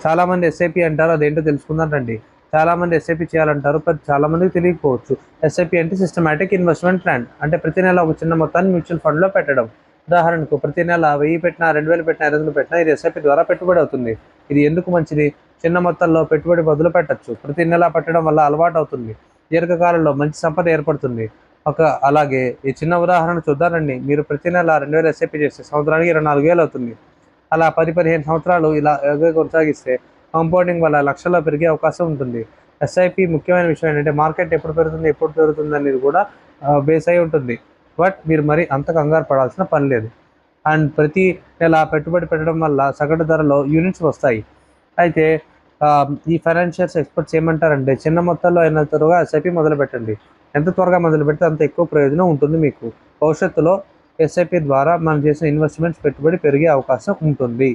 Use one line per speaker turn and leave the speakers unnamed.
చాలామంది ఎస్ఐపి అంటారు, అదేంటో తెలుసుకుందాం రండి. చాలామంది ఎస్ఐపి చేయాలంటారు, బట్ చాలామందికి తెలియకపోవచ్చు. ఎస్ఐపి అంటే సిస్టమాటిక్ ఇన్వెస్ట్మెంట్ ప్లాన్. అంటే ప్రతి నెల ఒక చిన్న మొత్తాన్ని మ్యూచువల్ ఫండ్లో పెట్టడం. ఉదాహరణకు ప్రతి నెల 1000 పెట్టినా, 2000 పెట్టినా, 500 పెట్టినా ఇది ఎస్ఐపి ద్వారా పెట్టుబడి అవుతుంది. ఇది ఎందుకు మంచిది? చిన్న మొత్తంలో పెట్టుబడి మొదలు పెట్టచ్చు. ప్రతి నెల పెట్టడం వల్ల అలవాటు అవుతుంది. దీర్ఘకాలంలో మంచి సంపద ఏర్పడుతుంది. అలాగే ఈ చిన్న ఉదాహరణ చూద్దానండి. మీరు ప్రతి నెల 2000 ఎస్ఐపి చేస్తే సంవత్సరానికి 24,000 అవుతుంది. అలా 10-15 సంవత్సరాలు ఇలాగే కొనసాగిస్తే కాంపౌండింగ్ వల్ల లక్షల్లో పెరిగే అవకాశం ఉంటుంది. ఎస్ఐపి ముఖ్యమైన విషయం ఏంటంటే మార్కెట్ ఎప్పుడు పెరుగుతుంది అనేది కూడా బేస్ అయి ఉంటుంది. బట్ మీరు మరి అంత కంగారు పడాల్సిన పని లేదు. అండ్ ప్రతి నెల పెట్టుబడి పెట్టడం వల్ల సగటు ధరలో యూనిట్స్ వస్తాయి. అయితే ఈ ఫైనాన్షియల్స్ ఎక్స్పర్ట్స్ ఏమంటారంటే చిన్న మొత్తంలో అయిన త్వరగా ఎస్ఐపి మొదలు పెట్టండి. ఎంత త్వరగా మొదలు పెడితే అంత ఎక్కువ ప్రయోజనం ఉంటుంది మీకు. భవిష్యత్తులో ఎస్ఐపి ద్వారా మనం చేసిన ఇన్వెస్ట్మెంట్స్ పెట్టుబడి పెరిగే అవకాశం ఉంటుంది.